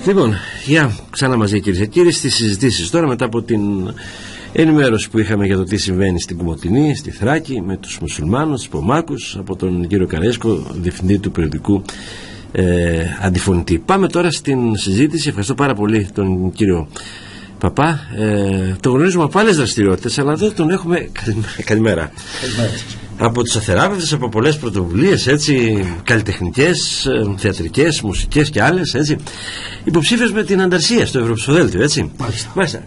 Λοιπόν, για ξανά μαζί κυρίες και κύριοι στις συζητήσεις τώρα, μετά από την ενημέρωση που είχαμε για το τι συμβαίνει στην Κομοτηνή, στη Θράκη, με τους μουσουλμάνους, τους Πομάκους, από τον κύριο Καρέσκο, διευθυντή του περιοδικού Αντιφωνητή. Πάμε τώρα στην συζήτηση. Ευχαριστώ πάρα πολύ τον κύριο Παπά. Το γνωρίζουμε από άλλες δραστηριότητες, αλλά εδώ τον έχουμε. Καλημέρα. Από τους αθεράπευτες, από πολλές πρωτοβουλίες, έτσι, καλλιτεχνικές, θεατρικές, μουσικές και άλλες, έτσι. Υποψήφιος με την Ανταρσία στο Ευρωψηφοδέλτιο, έτσι. Μάλιστα.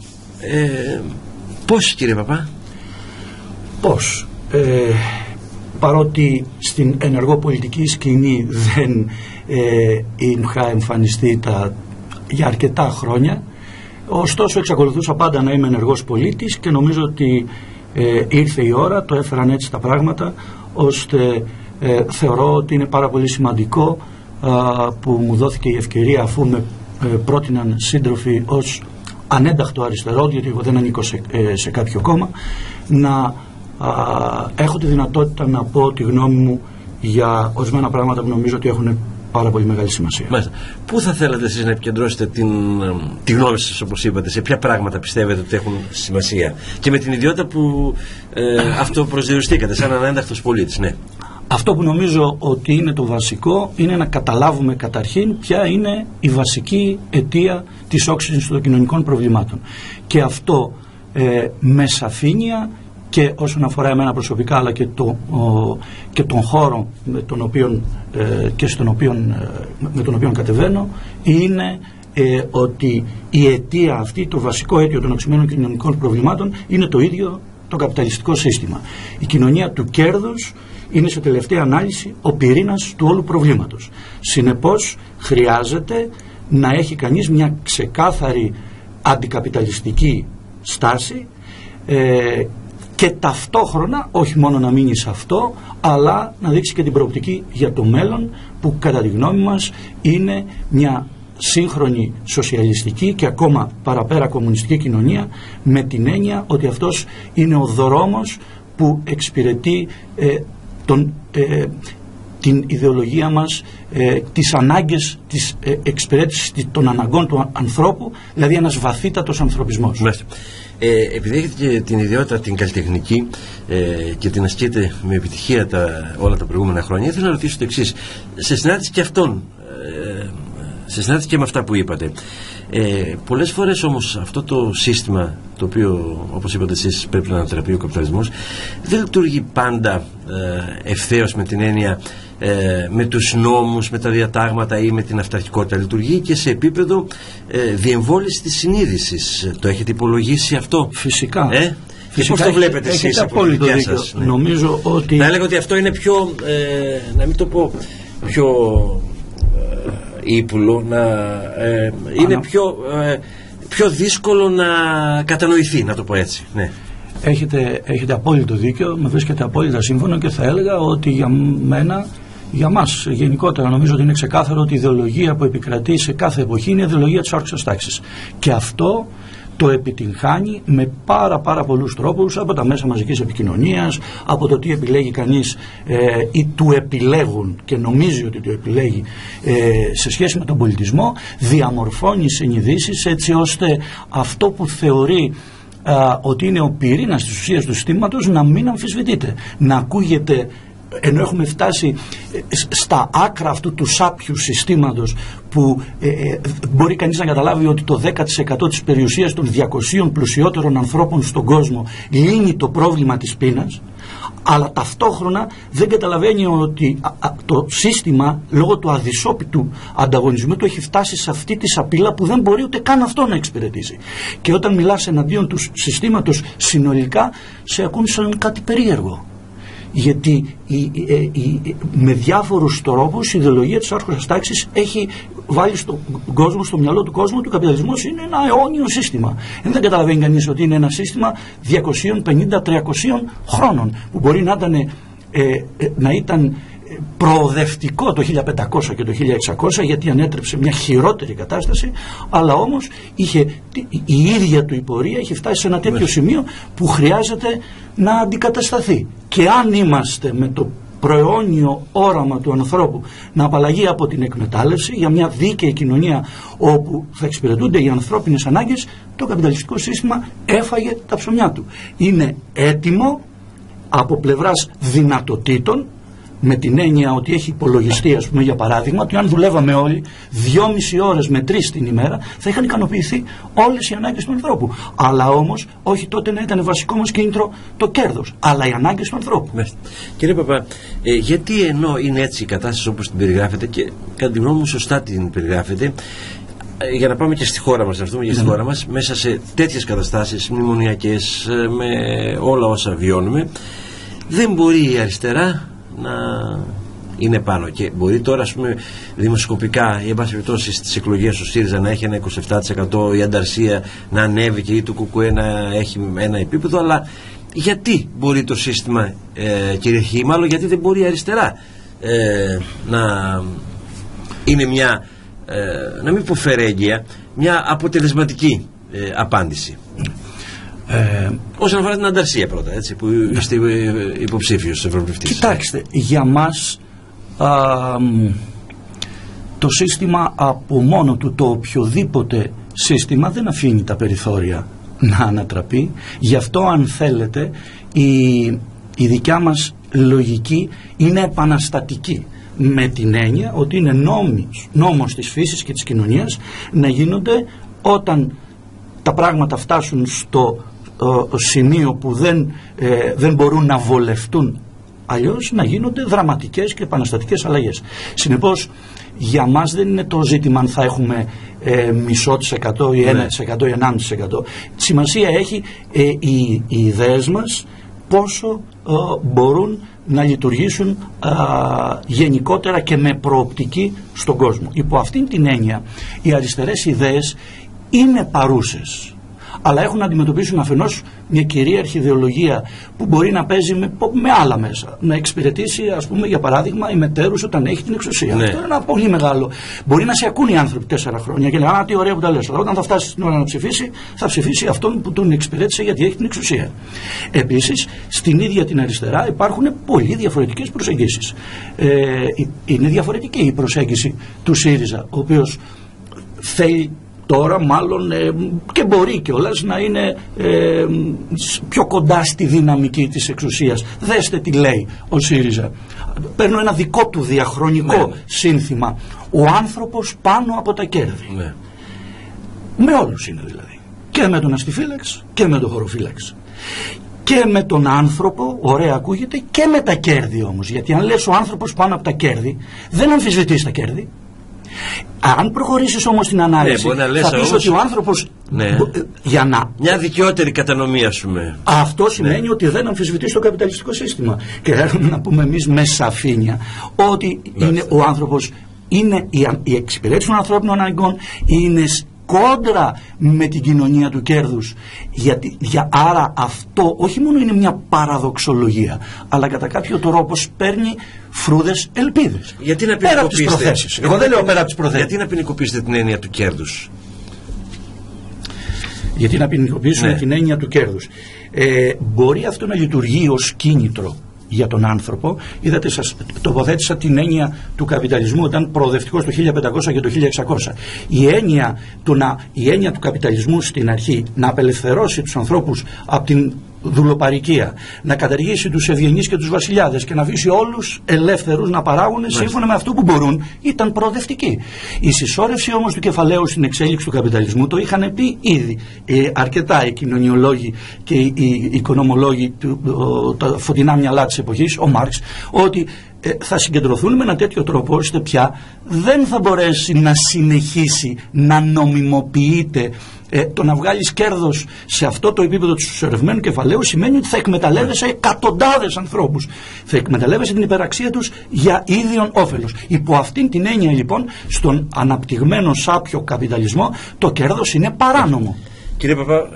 Πώς, κύριε Παπά? Πώς? Παρότι στην ενεργό πολιτική σκηνή δεν είχα εμφανιστεί για αρκετά χρόνια, ωστόσο εξακολουθούσα πάντα να είμαι ενεργός πολίτης και νομίζω ότι ήρθε η ώρα, το έφεραν έτσι τα πράγματα, ώστε θεωρώ ότι είναι πάρα πολύ σημαντικό που μου δόθηκε η ευκαιρία, αφού με πρότειναν σύντροφοι ως ανένταχτο αριστερό, διότι εγώ δεν ανήκω σε κάποιο κόμμα, να έχω τη δυνατότητα να πω τη γνώμη μου για ορισμένα πράγματα που νομίζω ότι έχουν πάρα πολύ μεγάλη σημασία. Μάλιστα. Πού θα θέλατε εσείς να επικεντρώσετε τη γνώμη σας, όπως είπατε, σε ποια πράγματα πιστεύετε ότι έχουν σημασία, και με την ιδιότητα που αυτοπροσδιοριστήκατε σαν ανένταχτος πολίτης? Ναι. Αυτό που νομίζω ότι είναι το βασικό είναι να καταλάβουμε καταρχήν ποια είναι η βασική αιτία της όξυνσης των κοινωνικών προβλημάτων, και αυτό με σαφήνεια, και όσον αφορά εμένα προσωπικά, αλλά και τον χώρο με τον οποίο κατεβαίνω, είναι ότι η αιτία αυτή, το βασικό αίτιο των οξυμένων κοινωνικών προβλημάτων, είναι το ίδιο το καπιταλιστικό σύστημα. Η κοινωνία του κέρδους είναι σε τελευταία ανάλυση ο πυρήνας του όλου προβλήματος. Συνεπώς χρειάζεται να έχει κανείς μια ξεκάθαρη αντικαπιταλιστική στάση, και ταυτόχρονα όχι μόνο να μείνει σε αυτό, αλλά να δείξει και την προοπτική για το μέλλον, που κατά τη γνώμη μας είναι μια σύγχρονη σοσιαλιστική και ακόμα παραπέρα κομμουνιστική κοινωνία, με την έννοια ότι αυτός είναι ο δρόμος που εξυπηρετεί την ιδεολογία μας, τις ανάγκες της εξυπηρέτησης των αναγκών του ανθρώπου, δηλαδή ένας βαθύτατος ανθρωπισμός. Επειδή έχετε την ιδιότητα την καλλιτεχνική και την ασκείτε με επιτυχία όλα τα προηγούμενα χρόνια, ήθελα να ρωτήσω το εξής. Σε συνάντηση και αυτόν, σε συνάντηση και με αυτά που είπατε, πολλές φορές όμως αυτό το σύστημα, το οποίο όπως είπατε εσείς πρέπει να ανατραπεί ο καπιταλισμός, δεν λειτουργεί πάντα ευθέως, με την έννοια με τους νόμους, με τα διατάγματα ή με την αυταρχικότητα. Λειτουργεί και σε επίπεδο διεμβόλυσης της συνείδησης. Το έχετε υπολογίσει αυτό? Φυσικά. Και πώς το βλέπετε εσείς? Έχετε απόλυτο δίκιο. Ναι. Νομίζω ότι θα έλεγα ότι αυτό είναι πιο, να μην το πω πιο ύπουλο, είναι πιο δύσκολο να κατανοηθεί, να το πω έτσι. Ναι. Έχετε απόλυτο δίκιο, με βρίσκεται απόλυτα σύμφωνο, και θα έλεγα ότι για μένα, για μας γενικότερα, νομίζω ότι είναι ξεκάθαρο ότι η ιδεολογία που επικρατεί σε κάθε εποχή είναι η ιδεολογία της άρχουσας τάξης. Και αυτό το επιτυγχάνει με πάρα πολλούς τρόπους, από τα μέσα μαζικής επικοινωνίας, από το τι επιλέγει κανείς ή του επιλέγουν και νομίζει ότι το επιλέγει σε σχέση με τον πολιτισμό, διαμορφώνει συνειδήσεις έτσι ώστε αυτό που θεωρεί ότι είναι ο πυρήνας της ουσίας του συστήματος να μην αμφισβητείται, να ακούγεται, ενώ έχουμε φτάσει στα άκρα αυτού του σάπιου συστήματος που μπορεί κανείς να καταλάβει ότι το 10% της περιουσίας των 200 πλουσιότερων ανθρώπων στον κόσμο λύνει το πρόβλημα της πείνας, αλλά ταυτόχρονα δεν καταλαβαίνει ότι το σύστημα, λόγω του αδυσόπιτου ανταγωνισμού του, έχει φτάσει σε αυτή τη σαπίλα που δεν μπορεί ούτε καν αυτό να εξυπηρετήσει. Και όταν μιλάς εναντίον του συστήματος συνολικά, σε ακούν σαν κάτι περίεργο. Γιατί με διάφορους τρόπους η ιδεολογία της άρχουσας τάξης έχει βάλει στον κόσμο, στο μυαλό του κόσμου, του καπιταλισμός είναι ένα αιώνιο σύστημα. Δεν καταλαβαίνει κανείς ότι είναι ένα σύστημα 250-300 χρόνων, που μπορεί να ήταν προοδευτικό το 1500 και το 1600, γιατί ανέτρεψε μια χειρότερη κατάσταση, αλλά όμως η ίδια του η πορεία είχε φτάσει σε ένα τέτοιο σημείο που χρειάζεται να αντικατασταθεί. Και αν είμαστε με το προαιώνιο όραμα του ανθρώπου να απαλλαγεί από την εκμετάλλευση για μια δίκαιη κοινωνία όπου θα εξυπηρετούνται οι ανθρώπινες ανάγκες, το καπιταλιστικό σύστημα έφαγε τα ψωμιά του. Είναι έτοιμο από πλευράς δυνατοτήτων, με την έννοια ότι έχει υπολογιστεί, ας πούμε, για παράδειγμα, ότι αν δουλεύαμε όλοι 2,5 ώρες με 3 την ημέρα θα είχαν ικανοποιηθεί όλες οι ανάγκες του ανθρώπου. Αλλά όμως όχι τότε να ήταν βασικό μας κίνητρο το κέρδος, αλλά οι ανάγκες του ανθρώπου. Κύριε Παπά, γιατί ενώ είναι έτσι η κατάσταση όπως την περιγράφετε, και κατά τη γνώμη μου σωστά την περιγράφετε, για να πάμε και στη χώρα μας, να έρθουμε και στη χώρα μας, μέσα σε τέτοιες καταστάσεις μνημονιακές, με όλα όσα βιώνουμε, δεν μπορεί η αριστερά να είναι πάνω, και μπορεί τώρα, ας πούμε, δημοσκοπικά ή εν πάση περιπτώσει στις εκλογές του ΣΥΡΙΖΑ να έχει ένα 27%, η ανταρσία να ανέβει και ή του ΚΚΕ να έχει ένα επίπεδο, αλλά γιατί μπορεί το σύστημα κυριαρχεί, μάλλον γιατί δεν μπορεί η αριστερά να είναι μια, να μην πω φερέγγια, μια αποτελεσματική απάντηση. Όσον αφορά την ανταρσία πρώτα, έτσι, που είστε υποψήφιος ευρωβουλευτής. Κοιτάξτε, για μας το σύστημα από μόνο του, το οποιοδήποτε σύστημα, δεν αφήνει τα περιθώρια να ανατραπεί. Γι' αυτό, αν θέλετε, η δικιά μας λογική είναι επαναστατική, με την έννοια ότι είναι νόμος της φύσης και της κοινωνίας να γίνονται όταν τα πράγματα φτάσουν στο σημείο που δεν μπορούν να βολευτούν αλλιώς, να γίνονται δραματικές και επαναστατικές αλλαγές. Συνεπώς, για μας δεν είναι το ζήτημα αν θα έχουμε 0,5% ή 1% ή 1,5%. Σημασία έχει οι ιδέες μας πόσο μπορούν να λειτουργήσουν γενικότερα και με προοπτική στον κόσμο. Υπό αυτήν την έννοια, οι αριστερές ιδέες είναι παρούσες, αλλά έχουν να αντιμετωπίσουν αφενός μια κυρίαρχη ιδεολογία που μπορεί να παίζει με άλλα μέσα. Να εξυπηρετήσει, ας πούμε, για παράδειγμα, η μετέρους όταν έχει την εξουσία. Αυτό είναι ένα πολύ μεγάλο. Μπορεί να σε ακούν οι άνθρωποι 4 χρόνια και λένε, τι ωραία που τα λες. Αλλά όταν θα φτάσει στην ώρα να ψηφίσει, θα ψηφίσει αυτόν που τον εξυπηρέτησε γιατί έχει την εξουσία. Επίσης, στην ίδια την αριστερά υπάρχουν πολύ διαφορετικές προσεγγίσεις. Είναι διαφορετική η προσέγγιση του ΣΥΡΙΖΑ, ο οποίος θέλει τώρα μάλλον και μπορεί κιόλας να είναι πιο κοντά στη δυναμική της εξουσίας. Δέστε τι λέει ο ΣΥΡΙΖΑ. Παίρνω ένα δικό του διαχρονικό σύνθημα. Ο άνθρωπος πάνω από τα κέρδη. Με όλους είναι δηλαδή. Και με τον αστιφύλαξ και με τον χωροφύλαξ. Και με τον άνθρωπο, ωραία ακούγεται, και με τα κέρδη όμως. Γιατί αν λες ο άνθρωπος πάνω από τα κέρδη, δεν αμφισβητείς τα κέρδη. Αν προχωρήσεις όμως την ανάλυση, θα πεις ότι ο άνθρωπος για να... μια δικαιότερη κατανομή, ας πούμε. Αυτό σημαίνει ότι δεν αμφισβητείς το καπιταλιστικό σύστημα. Και θέλουμε να πούμε εμείς με σαφήνεια ότι είναι ο άνθρωπος, είναι η εξυπηρέτηση των ανθρώπινων αναγκών, είναι κόντρα με την κοινωνία του κέρδους. Άρα αυτό όχι μόνο είναι μια παραδοξολογία, αλλά κατά κάποιο τρόπο παίρνει φρούδες ελπίδες. Γιατί να ποινικοποιήσετε? Εγώ δεν λέω πέρα από τις προθέσεις. Γιατί να ποινικοποιήσετε την έννοια του κέρδους? Γιατί να ποινικοποιήσουμε την έννοια του κέρδους? Μπορεί αυτό να λειτουργεί ως κίνητρο για τον άνθρωπο. Είδατε, σας τοποθέτησα την έννοια του καπιταλισμού, ήταν προοδευτικός το 1500 και το 1600. Η έννοια του καπιταλισμού στην αρχή να απελευθερώσει τους ανθρώπους από την δουλοπαρικία, να καταργήσει τους ευγενείς και τους βασιλιάδες και να αφήσει όλους ελεύθερους να παράγουν σύμφωνα με αυτό που μπορούν, ήταν προοδευτική. Η συσσόρευση όμως του κεφαλαίου στην εξέλιξη του καπιταλισμού το είχαν πει ήδη αρκετά οι κοινωνιολόγοι και οι οικονομολόγοι, τα φωτεινά μυαλά της εποχής, ο Μάρξ, ότι θα συγκεντρωθούν με ένα τέτοιο τρόπο ώστε πια δεν θα μπορέσει να συνεχίσει να νομιμοποιείται. Το να βγάλεις κέρδος σε αυτό το επίπεδο του συσσωρευμένου κεφαλαίου σημαίνει ότι θα εκμεταλλεύεσαι εκατοντάδες ανθρώπους. Θα εκμεταλλεύεσαι την υπεραξία τους για ίδιον όφελος. Υπό αυτήν την έννοια λοιπόν, στον αναπτυγμένο σάπιο καπιταλισμό, το κέρδος είναι παράνομο. Κύριε Παπά,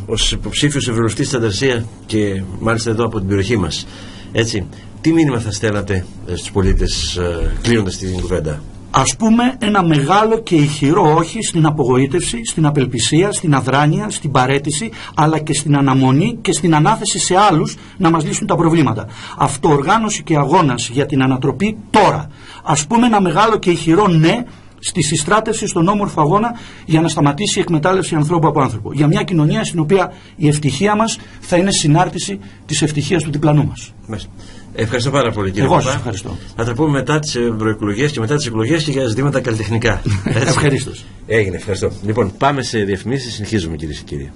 ως υποψήφιος ευρωβουλευτής στην Ανταρσία και μάλιστα εδώ από την περιοχή μας, έτσι, τι μήνυμα θα στέλνατε στους πολίτες κλείνοντας την κουβέντα? Ας πούμε ένα μεγάλο και ηχηρό όχι στην απογοήτευση, στην απελπισία, στην αδράνεια, στην παραίτηση, αλλά και στην αναμονή και στην ανάθεση σε άλλους να μας λύσουν τα προβλήματα. Αυτοοργάνωση και αγώνας για την ανατροπή τώρα. Ας πούμε ένα μεγάλο και ηχηρό ναι στη συστράτευση στον όμορφο αγώνα για να σταματήσει η εκμετάλλευση ανθρώπου από άνθρωπο. Για μια κοινωνία στην οποία η ευτυχία μας θα είναι συνάρτηση της ευτυχίας του διπλανού μας. Ευχαριστώ πάρα πολύ, κύριε Εγώ Παπά. σας ευχαριστώ. Θα τα πούμε μετά τις ευρωεκλογές και μετά τις εκλογές και για ζητήματα καλλιτεχνικά. Ευχαρίστως. Έγινε, ευχαριστώ. Λοιπόν, πάμε σε διαφημίσεις, συνεχίζουμε, κυρίες και κύριοι.